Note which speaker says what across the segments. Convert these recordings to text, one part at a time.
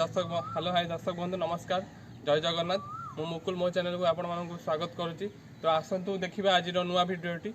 Speaker 1: हाय दर्शक बंधु नमस्कार जय जगन्नाथ मु मुकुल मो चैनल को आपण मानक स्वागत करुच्ची। तो आसतु देखिए आज नुआ भिडियोटी।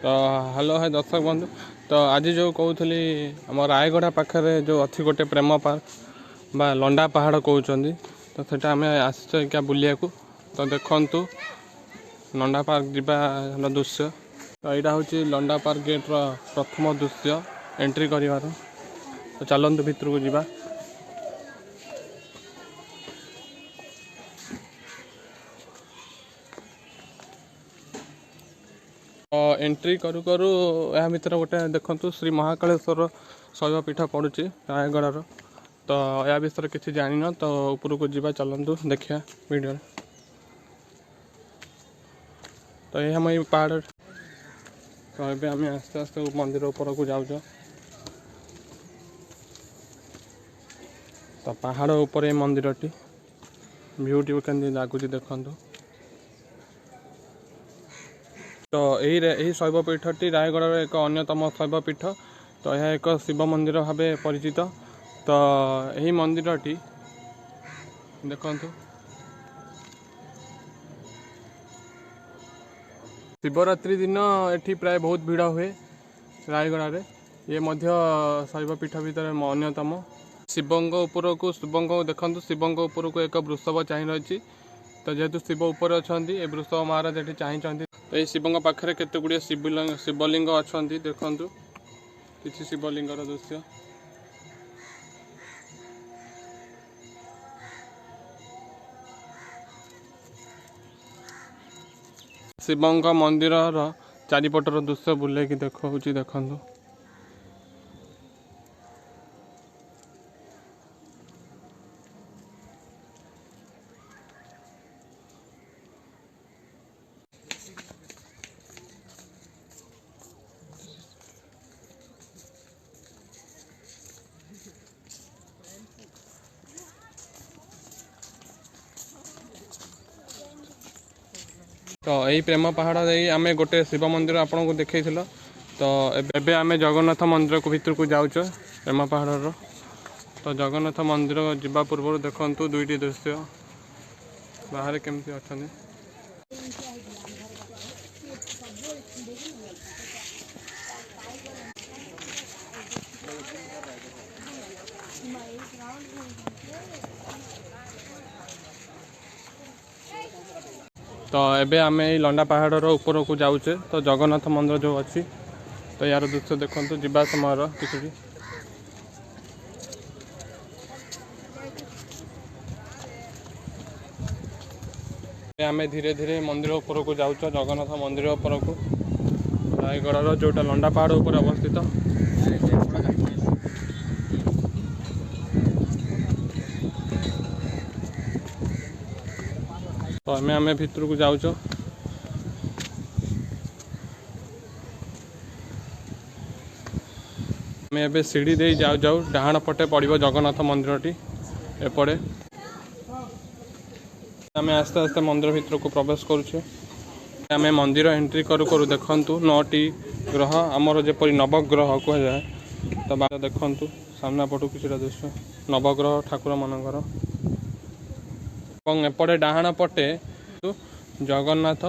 Speaker 1: तो हेलो है दर्शक बंधु। तो आज जो कहूली आम रायगड़ा पाखे जो अच्छी गोटे प्रेम पार्क बा लंडा पहाड़ कहते तो सेटा आम आसिया बुलिया को। तो देखु लंडा पार्क जीवार दृश्य। तो यहाँ हूँ लंडा पार्क गेट प्रथम दृश्य एंट्री कर। तो चलतु भितर को जीवा। एंट्री करू करू या भितर गोटे देखु श्री महाकालेश्वर शैवपीठ पड़ुची रायगड़ार। तो या विषय किसी जान तो ऊपर को जीवा चलतु देखिया वीडियो। तो ये हम पहाड़ तो ये आम आस्ते आस्ते मंदिर ऊपर को जाऊँ। तो पहाड़ ऊपर ये मंदिरटी भ्यूटी के लगुच देखु। तो यही शैवपीठटी रायगढ़ एक अन्यतम शैवपीठ। तो यह एक शिव मंदिर भाव परिचित। तो यही मंदिरटी देखु शिवरात्रि दिन एठी प्राय बहुत भीड़ हुए रायगड़ा रे। ये मध्य शैवपीठ भितर अन्यतम शिवंग उपरकू शिवंग देखो शिवंग उपरकू एक वृषभ चाह रही। तो जेहेतु शिव उपर अच्छा ये वृषभ महाराज ये चाहते तो ये शिवंग पाखे केते गुड़िया शिवलिंग अच्छा देखु किसी शिवलिंगर दृश्य। शिवंग मंदिर चारिपटर दृश्य बुले देखा देखु। तो यही प्रेम पहाड़ आम गोटे शिव मंदिर आपन को देखी तो एबे आम जगन्नाथ मंदिर को भीतर को जाऊँ प्रेम पहाड़। तो जगन्नाथ मंदिर जावा पूर्व देखु दुईटी दृश्य बाहर केमती अच्छा। तो एबे आम लंडा पहाड़ ऊपर को जाऊे तो जगन्नाथ मंदिर जो अच्छी तो यार दृश्य देखु जीवा समय किसी आम धीरे धीरे मंदिर ऊपर को जाऊँ जगन्नाथ मंदिर ऊपर को रायगढ़ जोटा लंडा पहाड़ ऊपर अवस्थित। तो आम भीतर को जाऊँ आम ए सीढ़ी दे जाऊ जाऊ डाहाण पटे पड़ो जगन्नाथ मंदिरटी एपटे आम आस्ते आस्ते मंदिर भीतर को प्रवेश करुचे। आम मंदिर एंट्री करू करू देखु 9टी ग्रह आमर जपरी नवग्रह कहुए तो देखु सामना पटू किसी दृश्य नवग्रह ठाकुर मानकर एपटे डाहाण पटे जगन्नाथ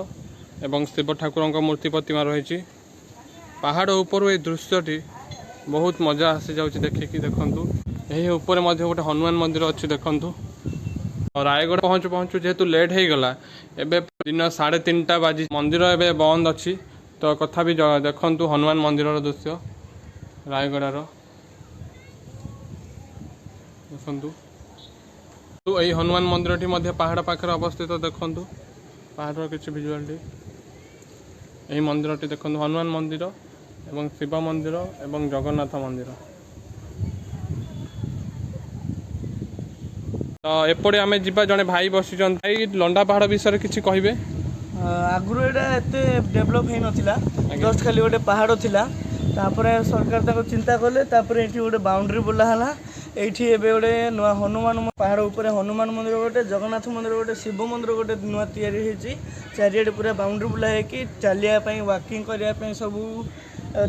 Speaker 1: एवं शिव ठाकुर मूर्ति प्रतिमा रही। पहाड़ ऊपर ये दृश्यटी बहुत मजा आसी जाऊँ देखिकी देखु यही ऊपर गोटे हनुमान मंदिर अच्छी देखु। रायगढ़ पहुँचु पहुँचु जेहेतु लेट हो गला एबे दिन 3:30 बाजी मंदिर एबे बंद अच्छी तो कथा भी देखु हनुमान मंदिर दृश्य रायगढ़ देखु। तो यही हनुमान मंदिर टी पहाड़ पाखे अवस्थित देखु पहाड़ किसी भिजुआलिटी यही मंदिर टी देखु हनुमान मंदिर एवं शिव मंदिर एवं जगन्नाथ मंदिर। तो एपटे आम जा जड़े भाई बसी लंडा पहाड़ विषय किसी कहे
Speaker 2: आगुरी यहाँ एत डेभलप हो नाला जस्ट खाली गोटे पहाड़ थिला तापर सरकार चिंता कले ये गोटे बाउंड्री बुलाला ये गोटे नुआ हनुमान पहाड़ उपर हनुमान मंदिर गोटे जगन्नाथ मंदिर गोटे शिव मंदिर गोटे नुआ या चारिआडे पूरा बाउंड्री बुला है चलियापाई वाकिंग करने सब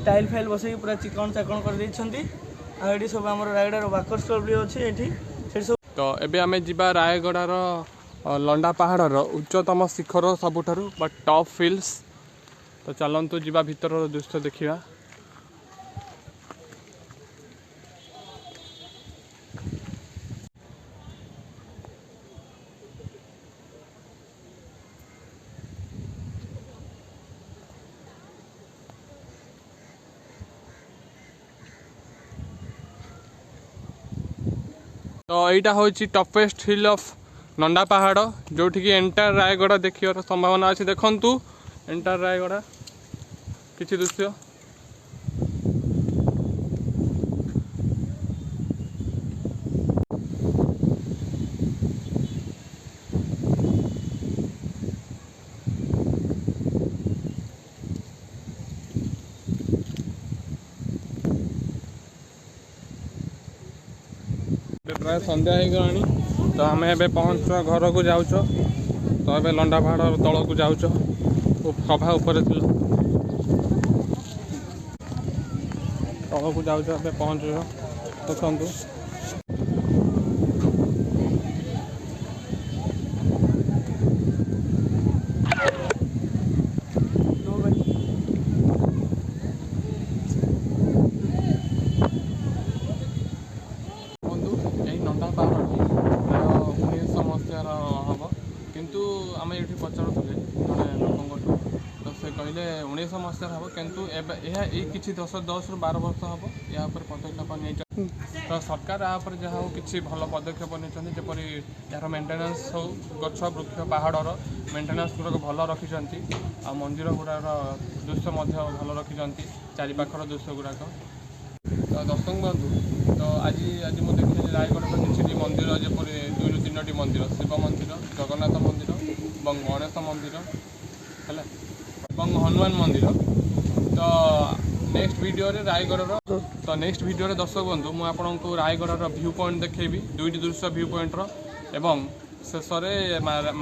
Speaker 2: टाइल फाइल बस पूरा चिकन चाकन कर ये सब आम रायगढ़ वाकर स्टल भी अच्छी सब।
Speaker 1: तो एबे आमे जिबा रायगढ़ लंडा पहाड़ उच्चतम शिखर सबुठारु बा टॉप हिल्स। तो चलतु जिबा भीतर दृश्य देखिया। तो यहाँ हूँ टफेस्ट हिल ऑफ लंडा पहाड़ जो कि एंटायर रायगढ़ देखिए संभावना अच्छी देखु एंटायर रायगढ़ किसी दृश्य प्राय संध्या हो गलानी। तो आम ए पहुँच घर को जाऊँ तो ए लंडा पहाड़ तल को जाऊँ सभा उपर तल को जाऊँ पहुँच देखु ଏଠି ପଚାରୁଥିଲେ ଜଣେ ଲୋକଙ୍କଠୁ ତ ସେ କହିଲେ 1900 ମସିହାରେ ହେବ କିନ୍ତୁ ଏବେ ଏହା ଏଇ କିଛି 10ରୁ 12 ବର୍ଷ ହେବ ଏହା ଉପରେ ପଦକ୍ଷେପ ନେଇଛନ୍ତି। ତ ସରକାର ଏହା ଉପରେ ଯାହା ହଉ କିଛି ଭଲ ପଦକ୍ଷେପ ନେଇଛନ୍ତି ଯେପରି ଏହାର ମେଣ୍ଟେନାନ୍ସ ହଉ ଗଛ ବୃକ୍ଷ ପାହାଡ଼ର ମେଣ୍ଟେନାନ୍ସ ଗୁଡ଼ାକ ଭଲ ରଖିଛନ୍ତି ଆଉ ମନ୍ଦିର ଗୁଡ଼ାକର ଦୃଶ୍ୟ ମଧ୍ୟ ଭଲ ରଖିଛନ୍ତି ଚାରିପାଖର ଦୃଶ୍ୟ ଗୁଡ଼ାକ। ତ ଦର୍ଶକ ବନ୍ଧୁ ତ ଆଜି ମୁଁ ଦେଖିଲି ରାୟଗଡ଼ାର କିଛିଟି ମନ୍ଦିର ଯେପରି 2ରୁ 3ଟି ମନ୍ଦିର ଶିବ ମନ୍ଦିର ଜଗନ୍ନାଥ ମନ୍ଦିର ଏବଂ ଗଣେଶ ମନ୍ଦିର ହେଲା ଏବଂ ହନୁମାନ ମନ୍ଦିର। ତ ନେକ୍ସଟ ଭିଡ଼ିଓରେ ରାୟଗଡ଼ାର ଦର୍ଶକ ବନ୍ଧୁ ମୁଁ ଆପଣଙ୍କୁ ରାୟଗଡ଼ାର ଭ୍ୟୁ ପଏଣ୍ଟ ଦେଖେଇବି 2ଟି ଦୃଶ୍ୟ ଭ୍ୟୁ ପଏଣ୍ଟର ଏବଂ ଶେଷରେ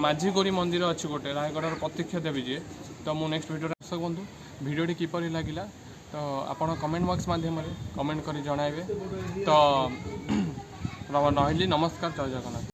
Speaker 1: ମାଝିଗୋରି ମନ୍ଦିର ଅଛି ଗୋଟେ ରାୟଗଡ଼ାର ପ୍ରତ୍ୟକ୍ଷ ଦେବୀ ଯିଏ। ତ ମୁଁ ନେକ୍ସଟ ଭିଡ଼ିଓରେ ଦର୍ଶକ ବନ୍ଧୁ ଭିଡ଼ିଓଟି କିପରି ଲାଗିଲା ତ ଆପଣ କମେଣ୍ଟ ବକ୍ସ ମାଧ୍ୟମରେ କମେଣ୍ଟ କରି ଜଣାଇବେ। ତ ରହିଲି ନମସ୍କାର, ଜୟ ଜଗନ୍ନାଥ।